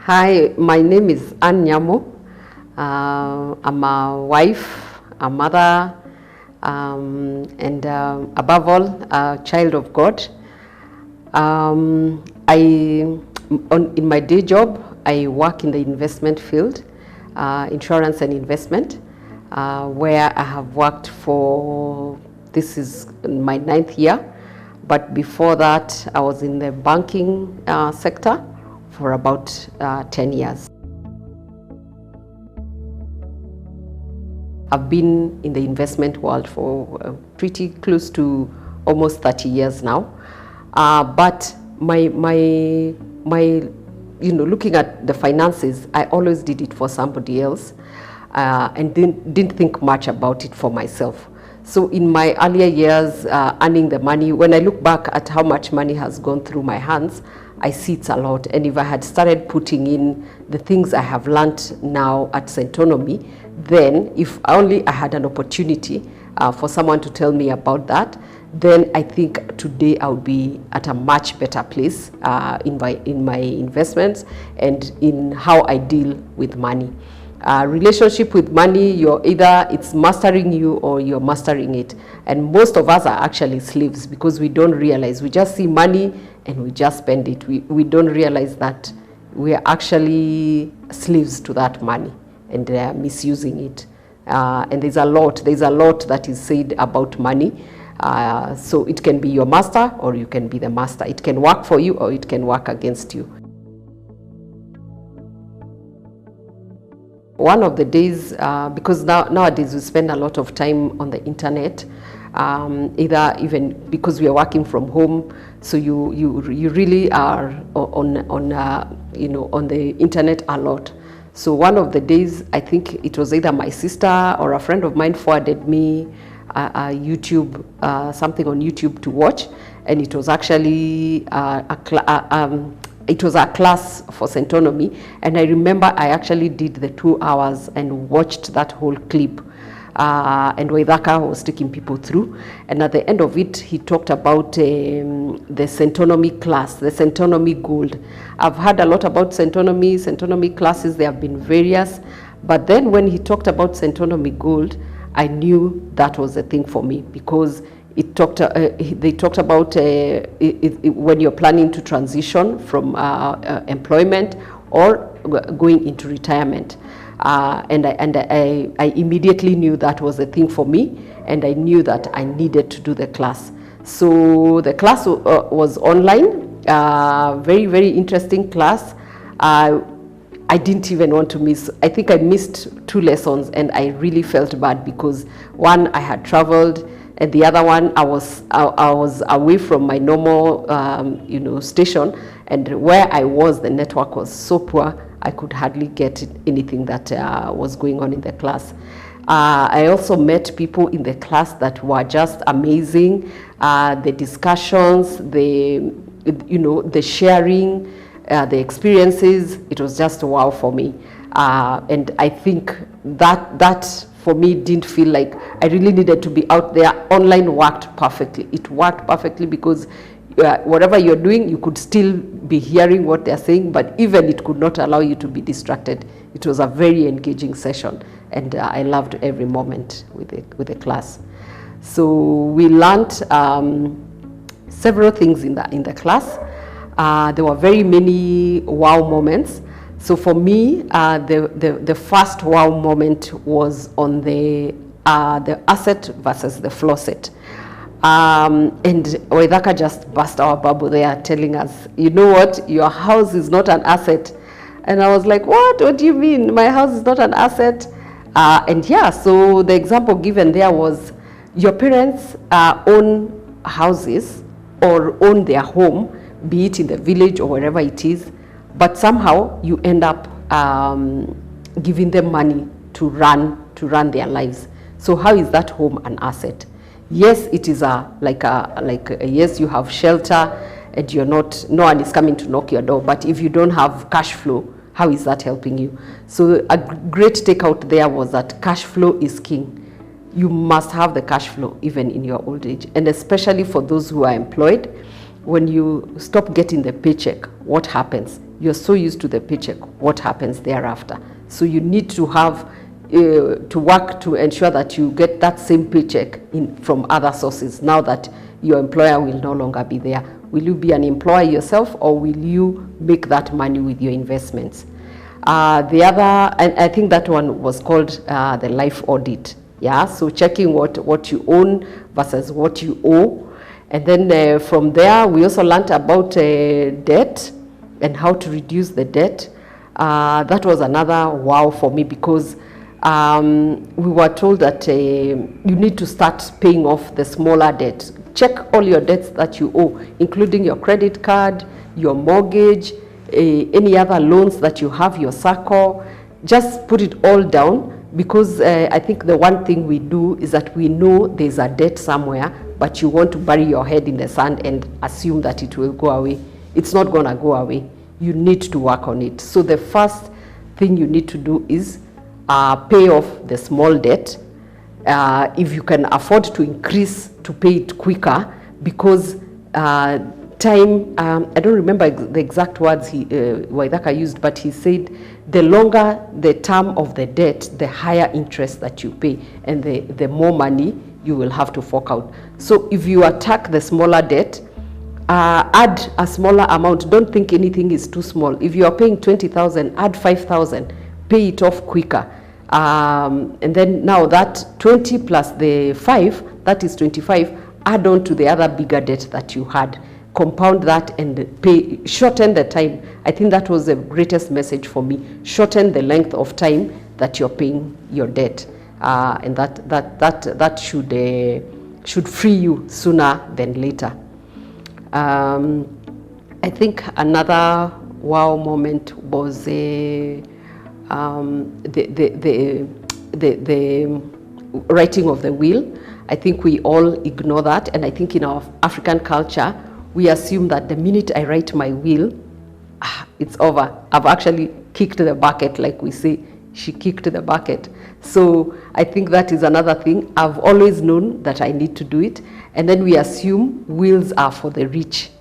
Hi, my name is Nyamu. I'm a wife, a mother, and above all, a child of God. In my day job, I work in the investment field, insurance and investment, where I have worked for, this is my 9th year. But before that, I was in the banking sector for about 10 years. I've been in the investment world for pretty close to almost 30 years now. But my looking at the finances, I always did it for somebody else and didn't think much about it for myself. So in my earlier years, earning the money, when I look back at how much money has gone through my hands, I see it's a lot. And if I had started putting in the things I have learned now at Centonomy, then if only I had an opportunity for someone to tell me about that, then I think today I would be at a much better place in my investments and in how I deal with money. Relationship with money, it's mastering you or you're mastering it. And most of us are actually slaves because we don't realize. We just see money and we just spend it. We don't realize that we are actually slaves to that money and misusing it. And there's a lot that is said about money. So it can be your master or you can be the master. It can work for you or it can work against you. One of the days, because nowadays we spend a lot of time on the internet, either even because we are working from home, so you really are on the internet a lot. So one of the days, I think it was either my sister or a friend of mine forwarded me YouTube, something on YouTube to watch, and it was actually it was a class for Centonomy, and I remember I actually did the 2 hours and watched that whole clip. And Waithaka was taking people through, and at the end of it, he talked about the Centonomy class, the Centonomy Gold. I've heard a lot about Centonomy classes. There have been various, but then when he talked about Centonomy Gold, I knew that was the thing for me, because they talked about when you're planning to transition from employment or going into retirement. And I immediately knew that was the thing for me, and I knew that I needed to do the class. So the class was online, very, very interesting class. I didn't even want to miss. I think I missed 2 lessons, and I really felt bad because one, I had traveled, and the other one, I was away from my normal station, and where I was, the network was so poor, I could hardly get anything that was going on in the class. I also met people in the class that were just amazing. The discussions, the sharing, the experiences, it was just wow for me. And I think that for me didn't feel like I really needed to be out there. Online worked perfectly. It worked perfectly because whatever you're doing, you could still be hearing what they're saying, but even it could not allow you to be distracted. It was a very engaging session, and I loved every moment with the class. So we learned several things in the class. There were very many wow moments. So for me, the first wow moment was on the asset versus the floor set. And Waithaka just burst our bubble there, telling us, you know what, your house is not an asset. And I was like, what do you mean? My house is not an asset? And yeah, so the example given there was your parents own houses or own their home, be it in the village or wherever it is, but somehow you end up giving them money to run their lives. So how is that home an asset? Yes, it is yes, you have shelter and no one is coming to knock your door, but if you don't have cash flow, how is that helping you? So a great takeout there was that cash flow is king. You must have the cash flow even in your old age, and especially for those who are employed. When you stop getting the paycheck, what happens? you're so used to the paycheck, what happens thereafter? So you need to have to work to ensure that you get that same paycheck from other sources now that your employer will no longer be there. Will you be an employer yourself, or will you make that money with your investments? The other, and I think that one was called the life audit. Yeah, so checking what you own versus what you owe. And then from there, we also learned about debt and how to reduce the debt. That was another wow for me, because we were told that you need to start paying off the smaller debt. Check all your debts that you owe, including your credit card, your mortgage, any other loans that you have, your circle. Just put it all down, because I think the one thing we do is that we know there's a debt somewhere, but you want to bury your head in the sand and assume that it will go away. It's not going to go away. You need to work on it. So the first thing you need to do is pay off the small debt. If you can afford to increase to pay it quicker, because time, I don't remember the exact words Waithaka used, but he said the longer the term of the debt, the higher interest that you pay, and the more money you will have to fork out. So if you attack the smaller debt, add a smaller amount. Don't think anything is too small. If you are paying 20,000, add 5,000, pay it off quicker. And then now that 20 plus the 5, that is 25, add on to the other bigger debt that you had. Compound that and pay, shorten the time. I think that was the greatest message for me. Shorten the length of time that you're paying your debt. And that should free you sooner than later. I think another wow moment was the writing of the will. I think we all ignore that, and I think in our African culture, we assume that the minute I write my will, it's over. I've actually kicked the bucket, like we say. She kicked the bucket. So I think that is another thing. I've always known that I need to do it, and then we assume wills are for the rich.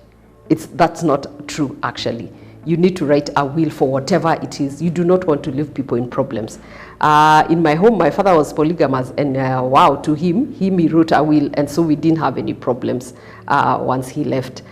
That's not true, actually. You need to write a will for whatever it is. You do not want to leave people in problems. In my home, my father was polygamous, and wow, to him, he wrote a will, and so we didn't have any problems once he left.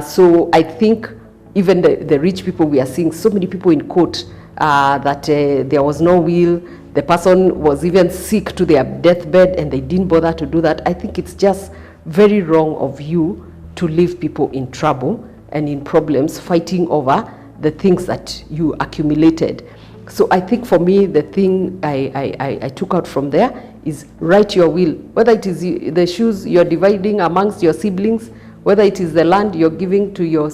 So I think even the rich people, we are seeing so many people in court that there was no will. The person was even sick to their deathbed, and they didn't bother to do that. I think it's just very wrong of you to leave people in trouble and in problems, fighting over the things that you accumulated. So I think for me, the thing I took out from there is write your will. Whether it is the shoes you're dividing amongst your siblings, whether it is the land you're giving to your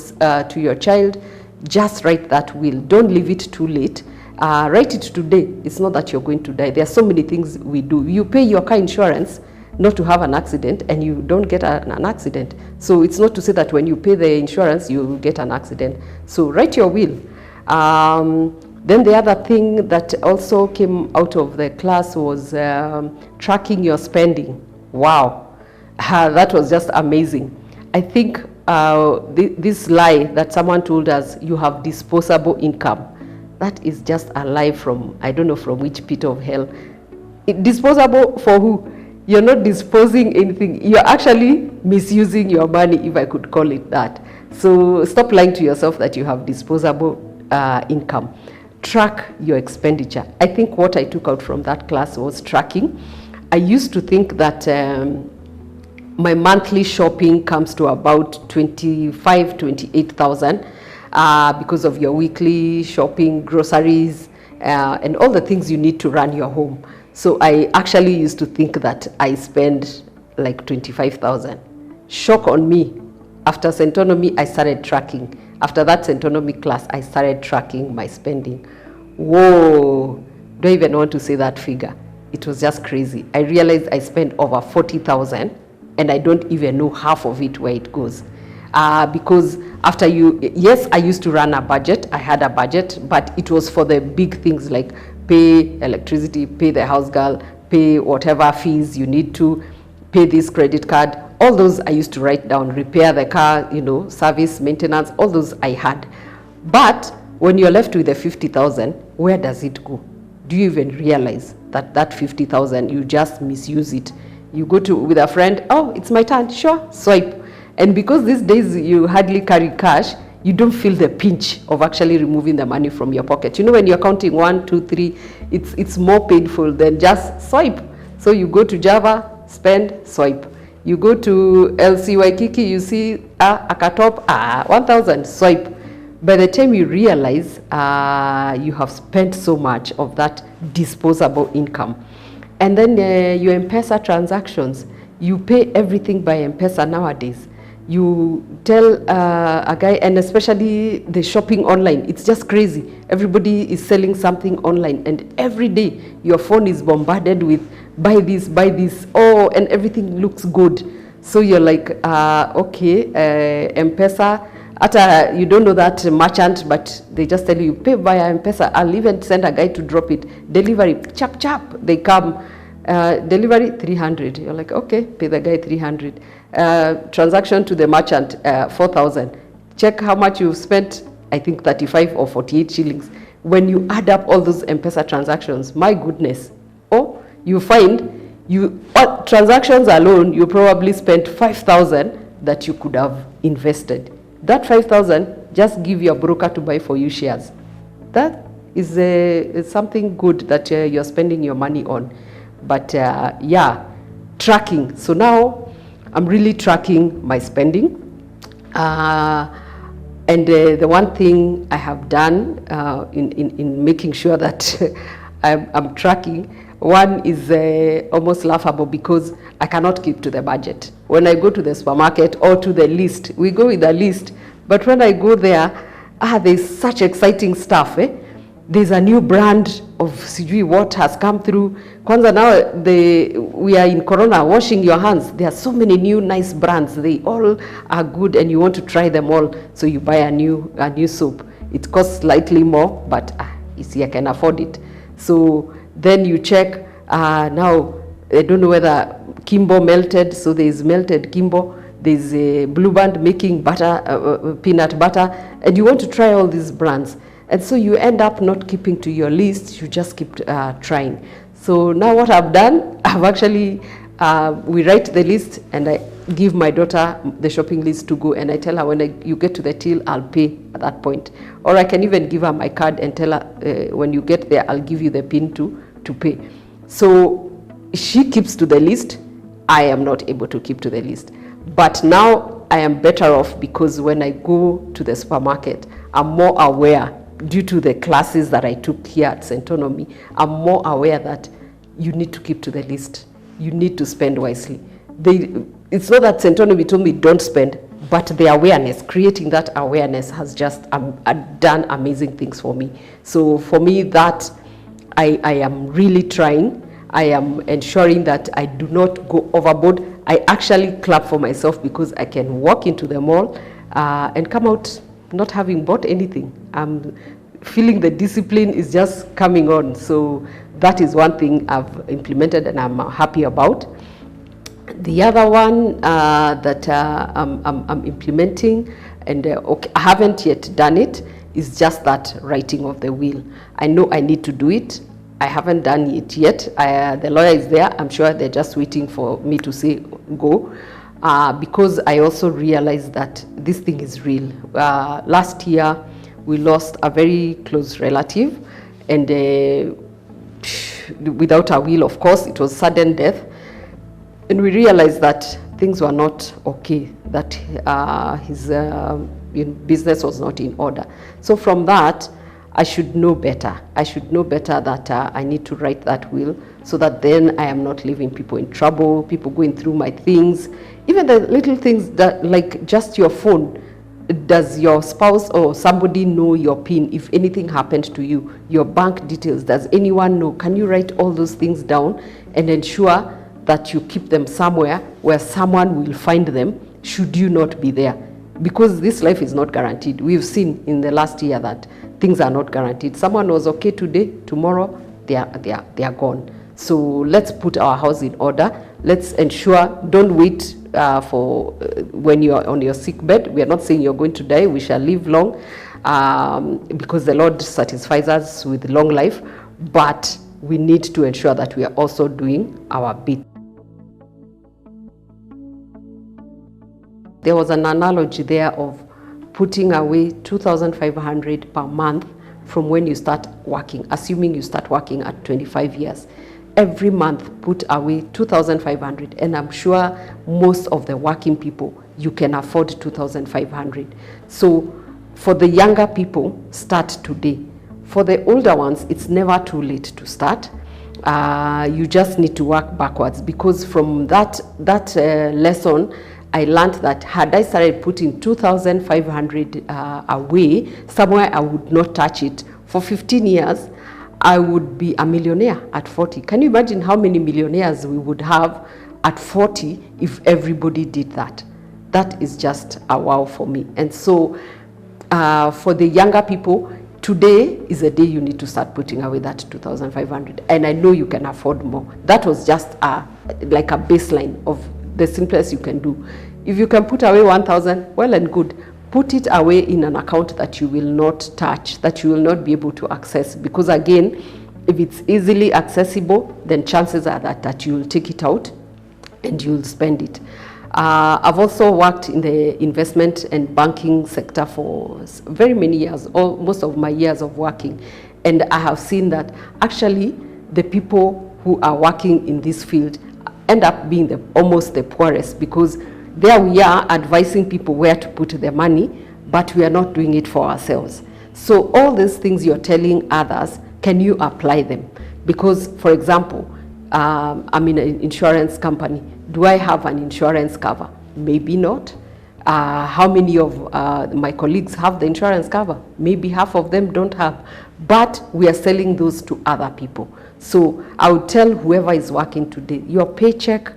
child, just write that will. Don't leave it too late. Write it today. It's not that you're going to die. There are so many things we do. You pay your car insurance not to have an accident, and you don't get an accident. So it's not to say that when you pay the insurance, you will get an accident. So write your will. Then the other thing that also came out of the class was tracking your spending. Wow, that was just amazing. I think this lie that someone told us, you have disposable income, that is just a lie from, I don't know from which pit of hell. Disposable for who? You're not disposing anything. You're actually misusing your money, if I could call it that. So stop lying to yourself that you have disposable income. Track your expenditure. I think what I took out from that class was tracking. I used to think that my monthly shopping comes to about 28,000 because of your weekly shopping, groceries, and all the things you need to run your home. So I actually used to think that I spend like 25,000. Shock on me. After Centonomy, I started tracking. After that Centonomy class, I started tracking my spending. Whoa, don't even want to say that figure. It was just crazy. I realized I spent over 40,000, and I don't even know half of it where it goes. Because after yes, I used to run a budget. I had a budget, but it was for the big things like pay electricity, pay the house girl, pay whatever fees you need to, pay this credit card. All those I used to write down, repair the car, service, maintenance, all those I had. But when you're left with the 50,000, where does it go? Do you even realize that that 50,000, you just misuse it? You go to with a friend, oh, it's my turn, sure, swipe. And because these days you hardly carry cash, you don't feel the pinch of actually removing the money from your pocket. You know, when you're counting 1, 2, 3, it's more painful than just swipe. So you go to Java, spend, swipe. You go to LC Waikiki, you see Akatop, 1,000, swipe. By the time you realize you have spent so much of that disposable income. And then your M-Pesa transactions, you pay everything by M-Pesa nowadays. You tell a guy, and especially the shopping online, it's just crazy. Everybody is selling something online, and every day your phone is bombarded with buy this, oh, and everything looks good. So you're like, okay, M-Pesa, you don't know that merchant, but they just tell you, pay via M-Pesa. I'll even send a guy to drop it. Delivery, chap, they come. Delivery, 300. You're like, okay, pay the guy 300. Transaction to the merchant, 4,000. Check how much you've spent, I think 35 or 48 shillings. When you add up all those M-Pesa transactions, my goodness, you find transactions alone, you probably spent 5,000 that you could have invested. That 5,000, just give your broker to buy for you shares. That is something good that you're spending your money on. But yeah, tracking. So now I'm really tracking my spending. And the one thing I have done in making sure that I'm tracking, one is almost laughable because I cannot keep to the budget. When I go to the supermarket or to the list, we go with the list. But when I go there, there's such exciting stuff. There's a new brand of sijui what has come through. Kwanza now we are in Corona, washing your hands. There are so many new nice brands. They all are good and you want to try them all. So you buy a new soap. It costs slightly more, but you see, I can afford it. So then you check, now I don't know whether Kimbo melted, so there's melted Kimbo. There's a Blue Band making butter, peanut butter, and you want to try all these brands. And so you end up not keeping to your list, you just keep trying. So now what I've done, I've actually, we write the list and I give my daughter the shopping list to go, and I tell her when you get to the till, I'll pay at that point. Or I can even give her my card and tell her when you get there, I'll give you the PIN to pay. So she keeps to the list, I am not able to keep to the list. But now I am better off because when I go to the supermarket, I'm more aware, due to the classes that I took here at Centonomy, I'm more aware that you need to keep to the list. You need to spend wisely. It's not that Centonomy told me don't spend, but the awareness, creating that awareness has just done amazing things for me. So for me, that I am really trying. I am ensuring that I do not go overboard. I actually clap for myself because I can walk into the mall and come out not having bought anything. I'm feeling the discipline is just coming on. So that is one thing I've implemented and I'm happy about. The other one that I'm implementing, and okay, I haven't yet done it, is just that writing of the will. I know I need to do it. I haven't done it yet. The lawyer is there. I'm sure they're just waiting for me to say go. Because I also realized that this thing is real. Last year, we lost a very close relative, and without a will, of course, it was sudden death. And we realized that things were not okay, that his business was not in order. So from that, I should know better. I should know better that I need to write that will so that then I am not leaving people in trouble, people going through my things. Even the little things that, like just your phone. Does your spouse or somebody know your PIN if anything happened to you? Your bank details, does anyone know? Can you write all those things down and ensure that you keep them somewhere where someone will find them should you not be there? Because this life is not guaranteed. We've seen in the last year that things are not guaranteed. Someone was okay today, tomorrow they are gone. So let's put our house in order. Let's ensure, don't wait for when you're on your sick bed. We are not saying you're going to die, we shall live long. because the Lord satisfies us with long life, but we need to ensure that we are also doing our bit. There was an analogy there of putting away 2,500 per month from when you start working, assuming you start working at 25 years. Every month, put away 2,500, and I'm sure most of the working people, you can afford 2,500. So for the younger people, start today. For the older ones, it's never too late to start. You just need to work backwards, because from that lesson, I learned that had I started putting 2,500 away, somewhere I would not touch it. For 15 years, I would be a millionaire at 40. Can you imagine how many millionaires we would have at 40 if everybody did that? That is just a wow for me. And so for the younger people, today is a day you need to start putting away that 2,500. And I know you can afford more. That was just like a baseline of the simplest you can do. If you can put away 1,000, well and good. Put it away in an account that you will not touch, that you will not be able to access. Because again, if it's easily accessible, then chances are that you will take it out and you will spend it. I've also worked in the investment and banking sector for very many years, most of my years of working. And I have seen that actually the people who are working in this field end up being almost the poorest, because there we are advising people where to put their money, but we are not doing it for ourselves. So all these things you're telling others, can you apply them? Because, for example, I'm in an insurance company. Do I have an insurance cover? Maybe not. How many of my colleagues have the insurance cover? Maybe half of them don't have. But we are selling those to other people. So I would tell whoever is working today, your paycheck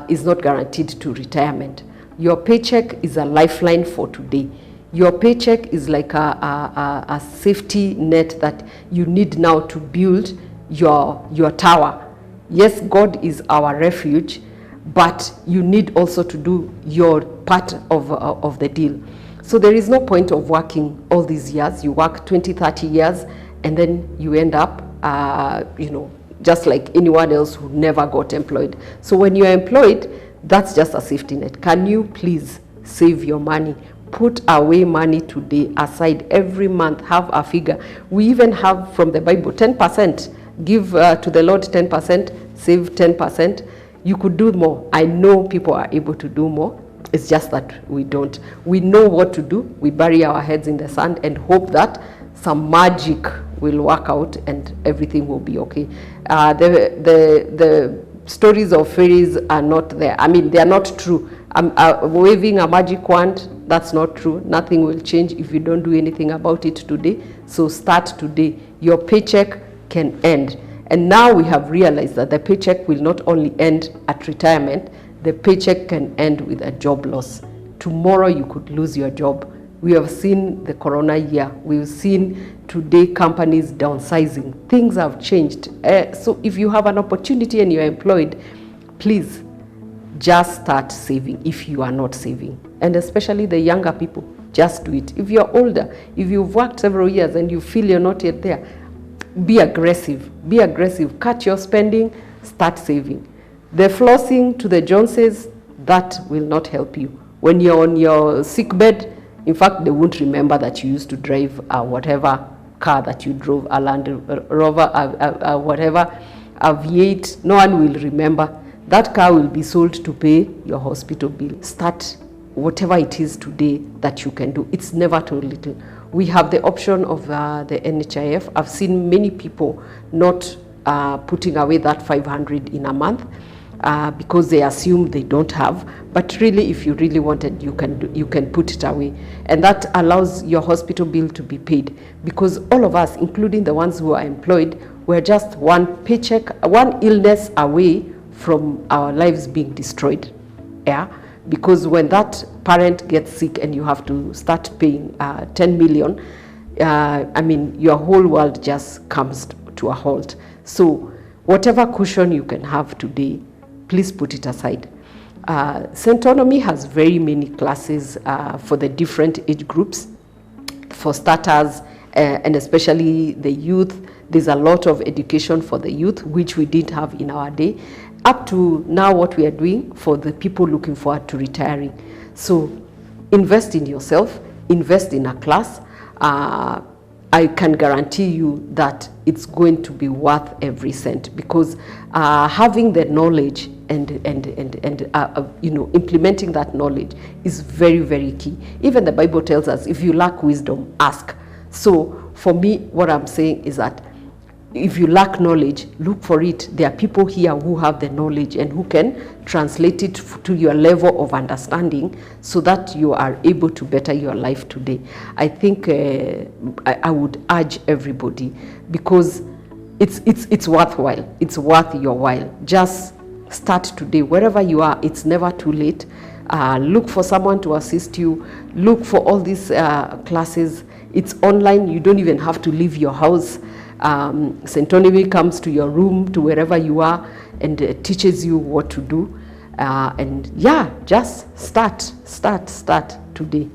is not guaranteed to retirement. Your paycheck is a lifeline for today. Your paycheck is like a safety net that you need now to build your tower. Yes, God is our refuge, but you need also to do your part of the deal. So there is no point of working all these years. You work 20, 30 years, and then you end up, just like anyone else who never got employed. So when you're employed, that's just a safety net. Can you please save your money? Put away money today, aside every month, have a figure. We even have from the Bible 10%. Give to the Lord 10%, save 10%. You could do more. I know people are able to do more. It's just that we don't. We know what to do. We bury our heads in the sand and hope that some magic will work out and everything will be okay. The stories of fairies are not there. I mean, they are not true. Waving a magic wand, that's not true. Nothing will change if you don't do anything about it today. So start today. Your paycheck can end. And now we have realized that the paycheck will not only end at retirement, the paycheck can end with a job loss. Tomorrow you could lose your job. We have seen the corona year. We've seen today companies downsizing. Things have changed. So if you have an opportunity and you're employed, please just start saving if you are not saving. And especially the younger people, just do it. If you're older, if you've worked several years and you feel you're not yet there, be aggressive. Be aggressive. Cut your spending, start saving. The flossing to the Joneses, that will not help you. When you're on your sick bed, in fact, they won't remember that you used to drive whatever car that you drove, a Land Rover, whatever, a V8. No one will remember. That car will be sold to pay your hospital bill. Start whatever it is today that you can do. It's never too little. We have the option of the NHIF. I've seen many people not putting away that 500 in a month because they assume they don't have. But really, if you really wanted, you can put it away. And that allows your hospital bill to be paid. Because all of us, including the ones who are employed, we're just one paycheck, one illness away from our lives being destroyed. Yeah. Because when that parent gets sick and you have to start paying 10 million, I mean, your whole world just comes to a halt. So whatever cushion you can have today, please put it aside. Centonomy has very many classes for the different age groups. for starters, and especially the youth. There's a lot of education for the youth, which we didn't have in our day, up to now what we are doing for the people looking forward to retiring. So invest in yourself, invest in a class. I can guarantee you that it's going to be worth every cent, because having the knowledge and implementing that knowledge is very, very key. Even the Bible tells us, if you lack wisdom, ask. So for me, what I'm saying is that if you lack knowledge, look for it. There are people here who have the knowledge and who can translate it to your level of understanding, so that you are able to better your life today. I think I would urge everybody, because it's worthwhile. It's worth your while. Just start today. Wherever you are, it's never too late. Look for someone to assist you. Look for all these classes. It's online. You don't even have to leave your house. Centonomy comes to your room, to wherever you are, and teaches you what to do. And yeah, just start today.